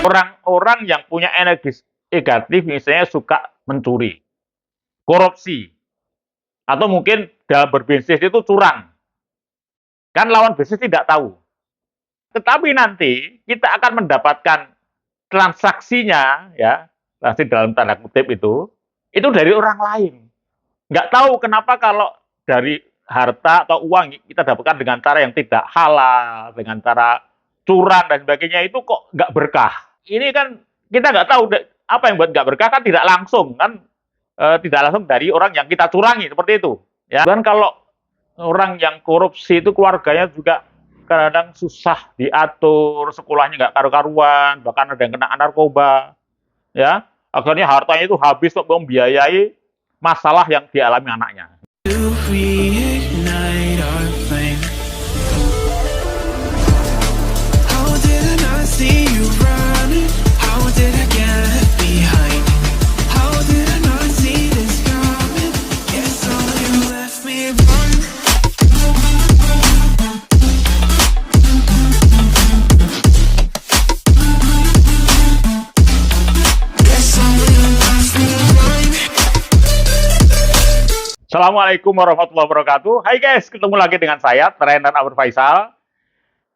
Orang-orang yang punya energi negatif misalnya suka mencuri, korupsi, atau mungkin dalam berbisnis itu curang. Kan lawan bisnis tidak tahu. Tetapi nanti kita akan mendapatkan transaksinya, ya, transaksi dalam tanda kutip itu dari orang lain. Nggak tahu kenapa kalau dari harta atau uang kita dapatkan dengan cara yang tidak halal, dengan cara curang dan sebagainya itu kok nggak berkah. Ini kan kita nggak tahu apa yang buat nggak berkah kan tidak langsung kan, tidak langsung dari orang yang kita curangi seperti itu. Ya, dan kalau orang yang korupsi itu keluarganya juga kadang-kadang susah diatur, sekolahnya nggak karu-karuan, bahkan ada yang kena narkoba, ya. Akhirnya hartanya itu habis untuk membiayai masalah yang dialami anaknya. Assalamualaikum warahmatullahi wabarakatuh. Hai guys, ketemu lagi dengan saya, Trainer Amr Faisal.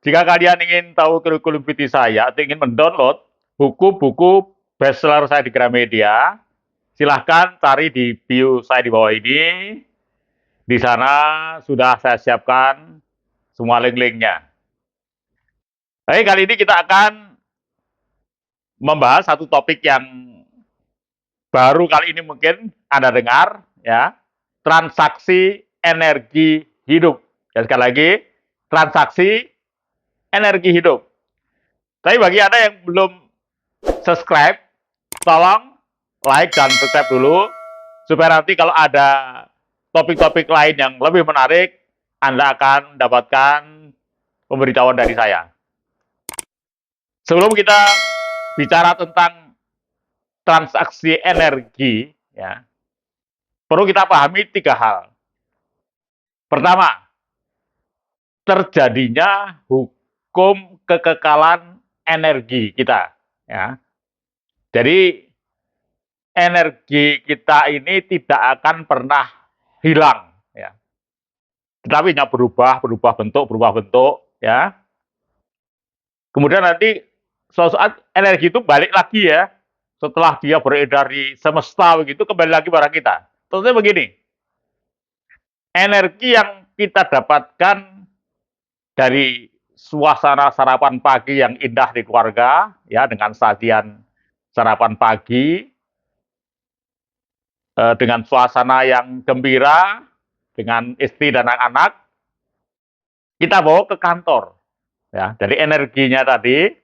Jika kalian ingin tahu kurikulum PT saya atau ingin mendownload buku-buku bestseller saya di Gramedia, silahkan cari di bio saya di bawah ini. Di sana sudah saya siapkan semua link-linknya. Baik, kali ini kita akan membahas satu topik yang baru kali ini mungkin Anda dengar, ya. Transaksi energi hidup. Ya, sekali lagi, transaksi energi hidup. Tapi bagi Anda yang belum subscribe, tolong like dan subscribe dulu, supaya nanti kalau ada topik-topik lain yang lebih menarik, Anda akan mendapatkan pemberitahuan dari saya. Sebelum kita bicara tentang transaksi energi, ya, perlu kita pahami 3 hal. Pertama, terjadinya hukum kekekalan energi kita. Ya. Jadi, energi kita ini tidak akan pernah hilang. Ya. Tetapi hanya berubah bentuk. Ya. Kemudian nanti suatu saat energi itu balik lagi ya. Setelah dia beredar di semesta begitu, kembali lagi pada kita. Tentunya begini, energi yang kita dapatkan dari suasana sarapan pagi yang indah di keluarga, ya, dengan sajian sarapan pagi, dengan suasana yang gembira, dengan istri dan anak-anak, kita bawa ke kantor. Ya, jadi energinya tadi,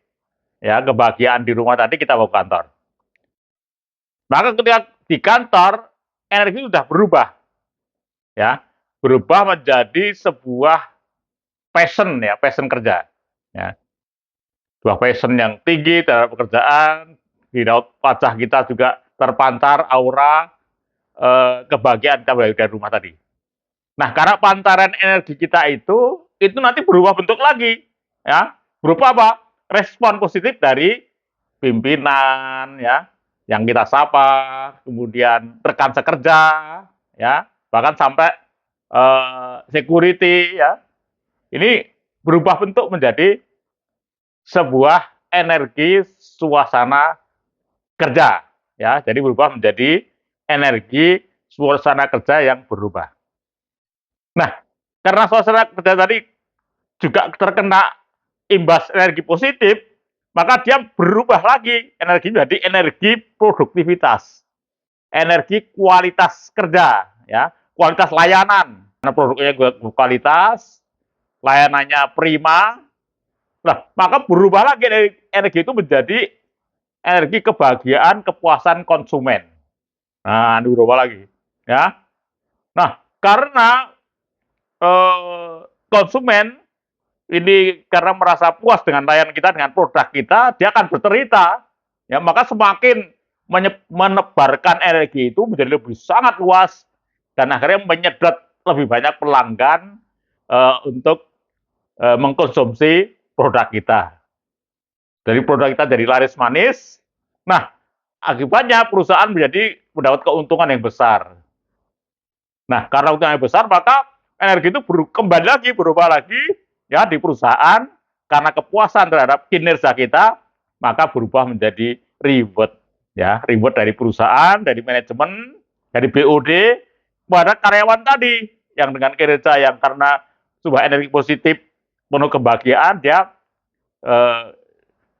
ya, kebahagiaan di rumah tadi kita bawa ke kantor. Maka ketika di kantor, energi sudah berubah. Ya, berubah menjadi sebuah passion, ya, passion kerja. Ya. Sebuah passion yang tinggi terhadap pekerjaan, di raut wajah kita juga terpancar aura kebahagiaan kita dari rumah tadi. Nah, karena pantaran energi kita itu nanti berubah bentuk lagi, ya. Berupa apa? Respon positif dari pimpinan, ya, yang kita sapa, kemudian rekan sekerja, ya, bahkan sampai security, ya. Ini berubah bentuk menjadi sebuah energi suasana kerja, ya. Jadi berubah menjadi energi suasana kerja yang berubah. Nah, karena suasana kerja tadi juga terkena imbas energi positif, maka dia berubah lagi energi menjadi energi produktivitas, energi kualitas kerja, ya, kualitas layanan. Karena produknya kualitas, layanannya prima, nah, maka berubah lagi energi itu menjadi energi kebahagiaan, kepuasan konsumen. Nah, berubah lagi, ya. Nah, karena konsumen ini karena merasa puas dengan layanan kita, dengan produk kita, dia akan bercerita, ya, maka semakin menebarkan energi itu menjadi lebih sangat luas dan akhirnya menyedot lebih banyak pelanggan untuk mengkonsumsi produk kita. Dari produk kita jadi laris manis. Nah, akibatnya perusahaan mendapat keuntungan yang besar. Nah, karena keuntungan yang besar, maka energi itu kembali lagi, berubah lagi ya di perusahaan, karena kepuasan terhadap kinerja kita, maka berubah menjadi reward. Ya, reward dari perusahaan, dari manajemen, dari BOD, pada karyawan tadi, yang dengan kinerja yang karena sebuah energi positif, penuh kebahagiaan, dia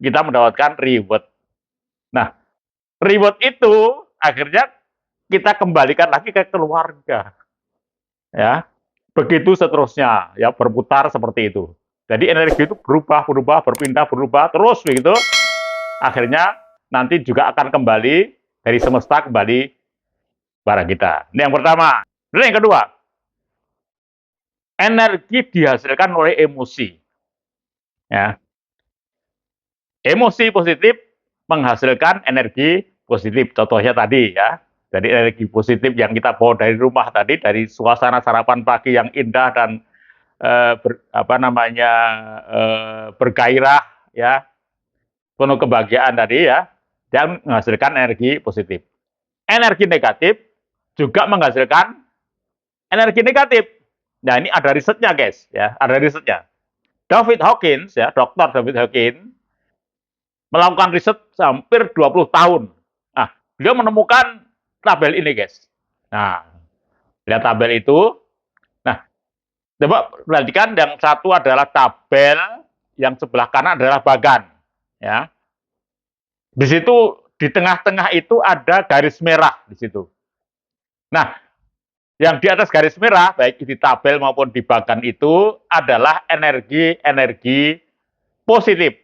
kita mendapatkan reward. Nah, reward itu akhirnya kita kembalikan lagi ke keluarga. Ya, begitu seterusnya, ya berputar seperti itu. Jadi energi itu berubah, berpindah, berubah terus begitu. Akhirnya nanti juga akan kembali dari semesta kembali pada kita. Ini yang pertama. Dan yang kedua, energi dihasilkan oleh emosi. Ya, emosi positif menghasilkan energi positif. Contohnya tadi ya. Jadi energi positif yang kita bawa dari rumah tadi, dari suasana sarapan pagi yang indah dan bergairah ya, penuh kebahagiaan tadi ya, dan menghasilkan energi positif. Energi negatif juga menghasilkan energi negatif. Nah, ini ada risetnya guys ya, ada risetnya. David Hawkins ya, Dr. David Hawkins melakukan riset hampir 20 tahun. Nah, beliau menemukan tabel ini guys. Nah, lihat tabel itu. Nah, coba perhatikan, yang satu adalah tabel, yang sebelah kanan adalah bagan. Ya, di situ di tengah-tengah itu ada garis merah di situ. Nah, yang di atas garis merah, baik di tabel maupun di bagan itu adalah energi-energi positif.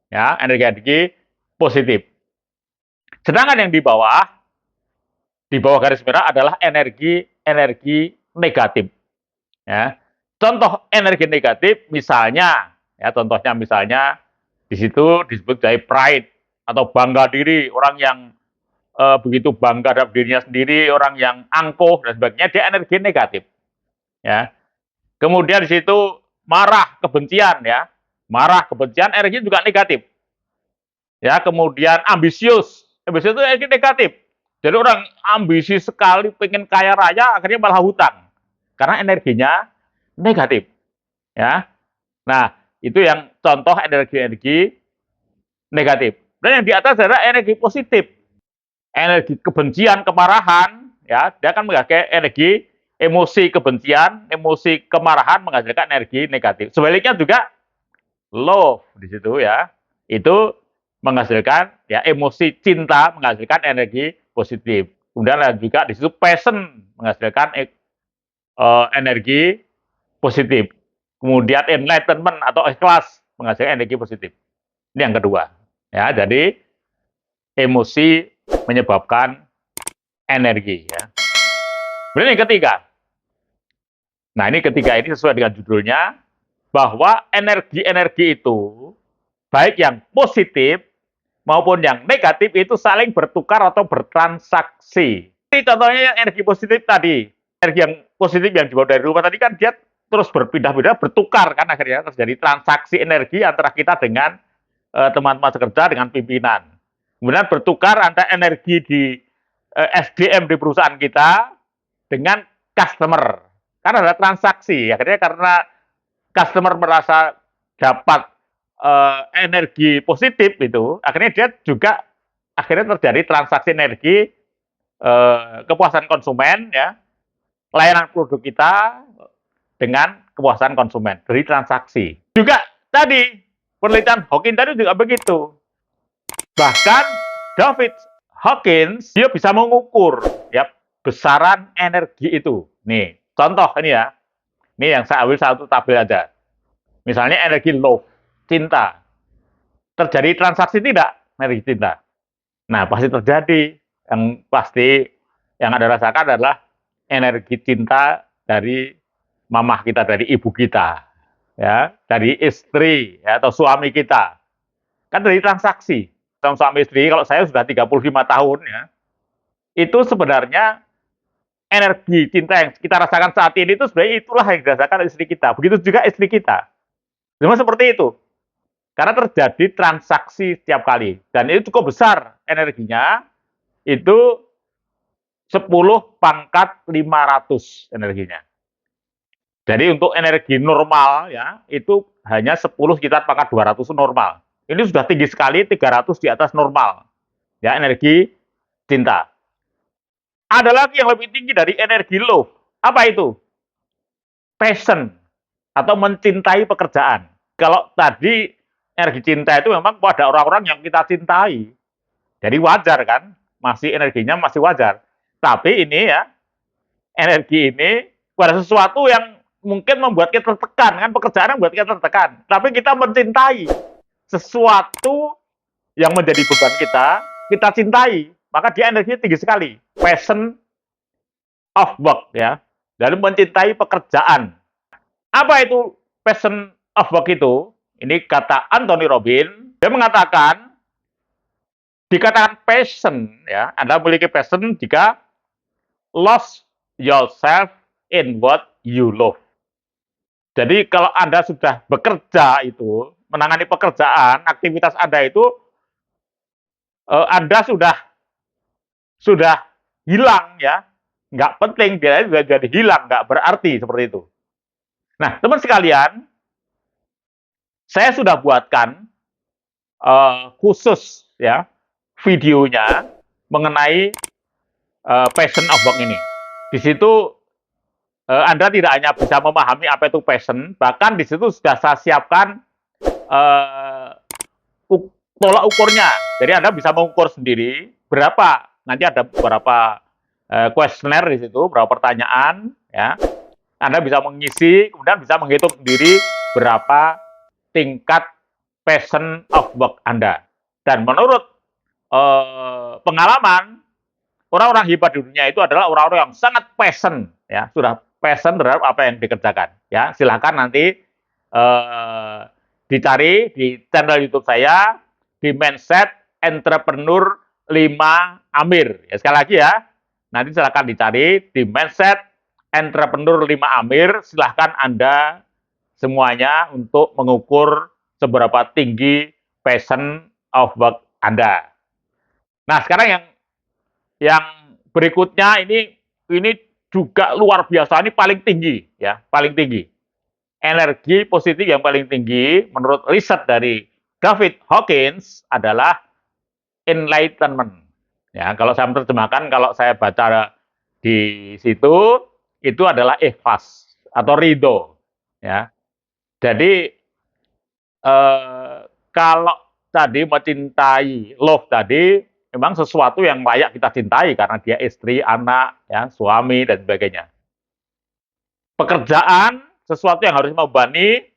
Ya, energi-energi positif. Sedangkan yang di bawah garis merah adalah energi-energi negatif. Ya. Contoh energi negatif misalnya, ya contohnya misalnya di situ disebut sebagai pride atau bangga diri, orang yang begitu bangga terhadap dirinya sendiri, orang yang angkuh dan sebagainya, dia energi negatif. Ya. Kemudian di situ marah, kebencian ya. Marah, kebencian energi juga negatif. Ya, kemudian ambisius. Ambisius itu energi negatif. Jadi orang ambisi sekali pengen kaya raya, akhirnya malah hutang. Karena energinya negatif. Ya. Nah, itu yang contoh energi-energi negatif. Dan yang di atas adalah energi positif. Energi kebencian, kemarahan, ya, dia akan menghasilkan energi emosi kebencian, emosi kemarahan menghasilkan energi negatif. Sebaliknya juga love di situ ya, itu menghasilkan ya emosi cinta menghasilkan energi positif. Kemudian juga di situ passion menghasilkan energi positif. Kemudian enlightenment atau ikhlas menghasilkan energi positif. Ini yang kedua. Ya, jadi emosi menyebabkan energi ya. Kemudian yang ketiga. Nah, ini ketiga ini sesuai dengan judulnya, bahwa energi-energi itu baik yang positif maupun yang negatif itu saling bertukar atau bertransaksi. Ini contohnya yang energi positif tadi. Energi yang positif yang dibawa dari rumah tadi kan dia terus berpindah-pindah, bertukar kan, akhirnya terjadi transaksi energi antara kita dengan teman-teman sekerja, dengan pimpinan. Kemudian bertukar antara energi di SDM di perusahaan kita dengan customer. Kan ada transaksi. Akhirnya karena customer merasa dapat energi positif itu, akhirnya dia juga akhirnya terjadi transaksi energi, kepuasan konsumen ya, layanan produk kita dengan kepuasan konsumen dari transaksi. Juga tadi penelitian Hawkins tadi juga begitu. Bahkan David Hawkins dia bisa mengukur ya besaran energi itu. Nih, contoh ini ya. Ini yang saya ambil satu tabel aja. Misalnya energi love, cinta. Terjadi transaksi tidak energi cinta? Nah, pasti terjadi. Yang pasti yang Anda rasakan adalah energi cinta dari mamah kita, dari ibu kita, ya, dari istri ya, atau suami kita. Kan dari transaksi. Sama suami istri, kalau saya sudah 35 tahun ya, itu sebenarnya energi cinta yang kita rasakan saat ini itu sebenarnya itulah yang dirasakan istri kita. Begitu juga istri kita. Cuma seperti itu. Karena terjadi transaksi setiap kali. Dan itu cukup besar energinya, itu 10 pangkat 500 energinya. Jadi untuk energi normal ya, itu hanya 10 sekitar pangkat 200 normal. Ini sudah tinggi sekali, 300 di atas normal. Ya, energi cinta. Ada lagi yang lebih tinggi dari energi love. Apa itu? Passion atau mencintai pekerjaan. Kalau tadi energi cinta itu memang pada orang-orang yang kita cintai. Jadi wajar kan? Masih energinya masih wajar. Tapi ini ya, energi ini pada sesuatu yang mungkin membuat kita tertekan kan, pekerjaan yang membuat kita tertekan. Tapi kita mencintai sesuatu yang menjadi beban kita cintai. Maka dia energinya tinggi sekali. Passion of work ya. Lalu mencintai pekerjaan. Apa itu passion of work itu? Ini kata Anthony Robbins. Dia mengatakan, dikatakan passion ya, Anda memiliki passion jika lost yourself in what you love. Jadi kalau Anda sudah bekerja itu, menangani pekerjaan, aktivitas Anda itu, Anda sudah hilang ya, nggak penting, dia sudah jadi hilang, nggak berarti seperti itu. Nah, teman sekalian, saya sudah buatkan khusus ya videonya mengenai passion of work ini. Di situ Anda tidak hanya bisa memahami apa itu passion, bahkan di situ sudah saya siapkan uh, tolak ukurnya. Jadi Anda bisa mengukur sendiri berapa. Nanti ada beberapa kuesioner di situ, beberapa pertanyaan, ya. Anda bisa mengisi, kemudian bisa menghitung sendiri berapa tingkat passion of work Anda. Dan menurut pengalaman, orang-orang hebat di dunia itu adalah orang-orang yang sangat passion, ya, sudah passion terhadap apa yang dikerjakan. Ya, silahkan nanti dicari di channel YouTube saya di Mindset Entrepreneur 5 Amir. Ya, sekali lagi ya, nanti silahkan dicari di Mindset Entrepreneur 5 Amir. Silahkan Anda semuanya untuk mengukur seberapa tinggi passion of work Anda. Nah, sekarang yang berikutnya ini juga luar biasa, ini paling tinggi ya, paling tinggi. Energi positif yang paling tinggi menurut riset dari David Hawkins adalah enlightenment. Ya, kalau saya menerjemahkan, kalau saya baca di situ itu adalah ikhlas atau ridho. Ya, jadi kalau tadi mencintai love tadi memang sesuatu yang layak kita cintai karena dia istri, anak, ya, suami dan sebagainya. Pekerjaan sesuatu yang harus membebani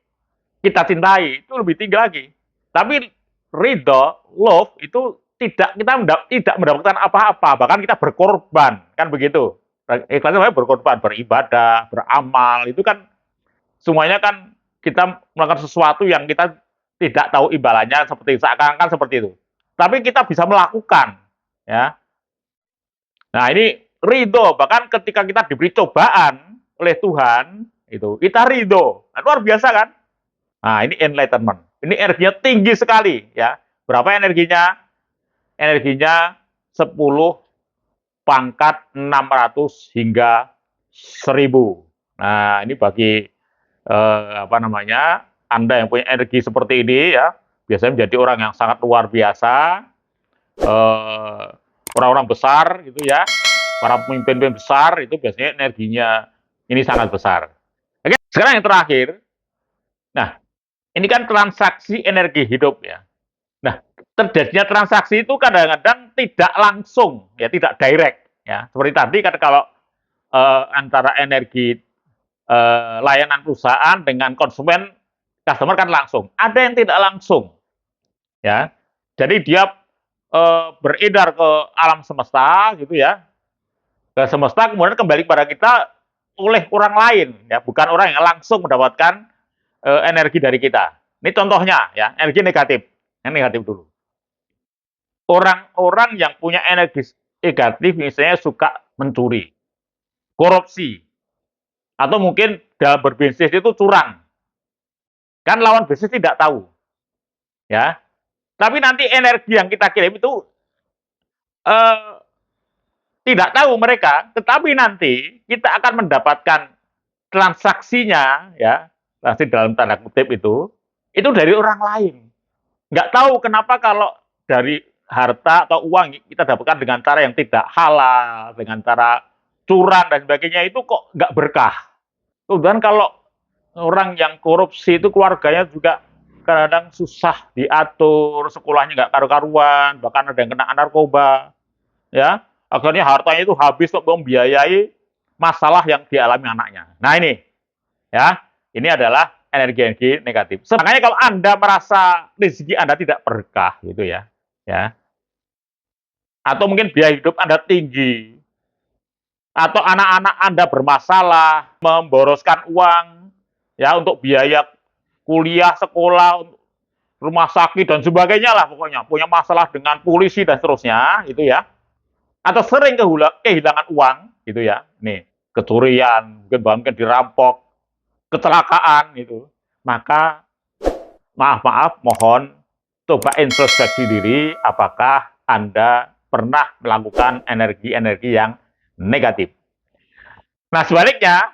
kita cintai itu lebih tinggi lagi. Tapi ridho, love itu tidak mendapatkan apa-apa, bahkan kita berkorban, kan begitu. Ikhlasnya berkorban, beribadah, beramal, itu kan semuanya kan kita melakukan sesuatu yang kita tidak tahu imbalannya seperti seakan-akan seperti itu. Tapi kita bisa melakukan, ya. Nah, ini ridho, bahkan ketika kita diberi cobaan oleh Tuhan, itu kita ridho. Nah, luar biasa kan? Nah, ini enlightenment. Ini energinya tinggi sekali, ya. Berapa energinya? Energinya 10 pangkat 600 hingga 1000. Nah, ini bagi apa namanya, Anda yang punya energi seperti ini ya, biasanya menjadi orang yang sangat luar biasa, orang-orang besar gitu ya, para pemimpin besar itu biasanya energinya ini sangat besar. Oke, sekarang yang terakhir, nah ini kan transaksi energi hidup ya. Nah, terjadinya transaksi itu kadang-kadang tidak langsung, ya tidak direct ya. Seperti tadi kan kalau antara energi layanan perusahaan dengan konsumen, customer kan langsung. Ada yang tidak langsung, ya. Jadi dia beredar ke alam semesta, gitu ya, ke semesta, kemudian kembali kepada kita oleh orang lain, ya, bukan orang yang langsung mendapatkan energi dari kita. Ini contohnya, ya, energi negatif. Yang negatif dulu. Orang-orang yang punya energi negatif, misalnya suka mencuri, korupsi, atau mungkin dalam berbisnis itu curang. Kan lawan bisnis tidak tahu. ya. Tapi nanti energi yang kita kirim itu eh, tidak tahu mereka, tetapi nanti kita akan mendapatkan transaksinya, ya, transaksi dalam tanda kutip itu dari orang lain. Nggak tahu kenapa kalau dari harta atau uang kita dapatkan dengan cara yang tidak halal, dengan cara curang dan sebagainya itu kok nggak berkah. Kemudian kalau orang yang korupsi itu keluarganya juga kadang-kadang susah diatur, sekolahnya nggak karu-karuan, bahkan ada yang kena narkoba, ya. Akhirnya hartanya itu habis untuk membiayai masalah yang dialami anaknya. Nah ini, ya, ini adalah energi-energi negatif. Makanya kalau Anda merasa rezeki Anda tidak berkah, gitu ya, atau mungkin biaya hidup Anda tinggi, atau anak-anak Anda bermasalah, memboroskan uang, ya, untuk biaya kuliah, sekolah, rumah sakit dan sebagainya lah pokoknya, punya masalah dengan polisi dan seterusnya, gitu ya, atau sering kehilangan uang, gitu ya, nih, kecurian, mungkin dirampok, kecelakaan itu, maka maaf, mohon coba introspeksi diri apakah Anda pernah melakukan energi-energi yang negatif. Nah, sebaliknya,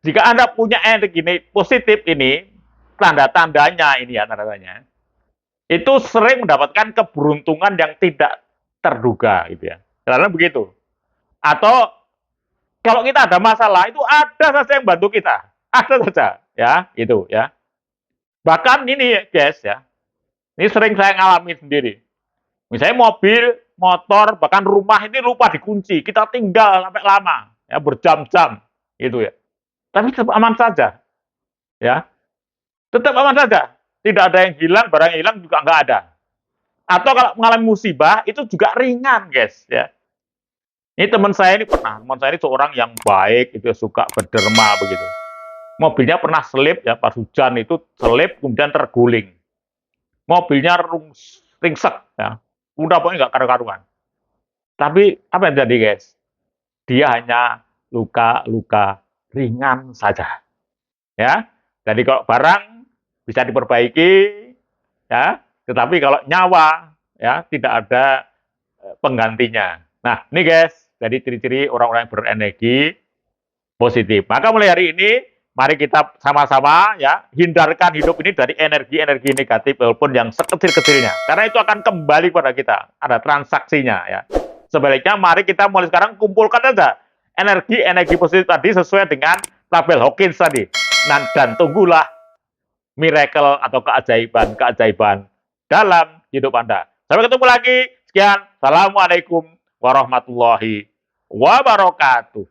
jika Anda punya energi positif ini, tanda-tandanya ini ya, tanda-tandanya, itu sering mendapatkan keberuntungan yang tidak terduga gitu ya. Karena begitu. Atau kalau kita ada masalah, itu ada saja yang bantu kita. Ada saja, ya, itu ya. Bahkan ini guys ya, ini sering saya ngalami sendiri. Misalnya mobil, motor, bahkan rumah ini lupa dikunci. Kita tinggal sampai lama, ya berjam-jam, gitu ya. Tapi tetap aman saja, ya. Tetap aman saja. Tidak ada yang hilang, barang yang hilang juga nggak ada. Atau kalau mengalami musibah, itu juga ringan, guys, ya. Ini teman saya ini seorang yang baik, itu suka berderma begitu. Mobilnya pernah selip, ya, pas hujan itu selip, kemudian terguling. Mobilnya ringsek, ya. Udah pokoknya nggak karu-karuan. Tapi apa yang terjadi, guys? Dia hanya luka-luka ringan saja, ya. Jadi kalau barang bisa diperbaiki, ya, tetapi kalau nyawa, ya, tidak ada penggantinya. Nah, ini guys, jadi ciri-ciri orang-orang yang berenergi positif. Maka mulai hari ini, mari kita sama-sama ya hindarkan hidup ini dari energi-energi negatif walaupun yang sekecil-kecilnya. Karena itu akan kembali pada kita. Ada transaksinya ya. Sebaliknya, mari kita mulai sekarang kumpulkan saja energi-energi positif tadi sesuai dengan tabel Hawkins tadi. Dan tunggulah miracle atau keajaiban-keajaiban dalam hidup Anda. Sampai ketemu lagi. Sekian. Assalamualaikum warahmatullahi wabarakatuh.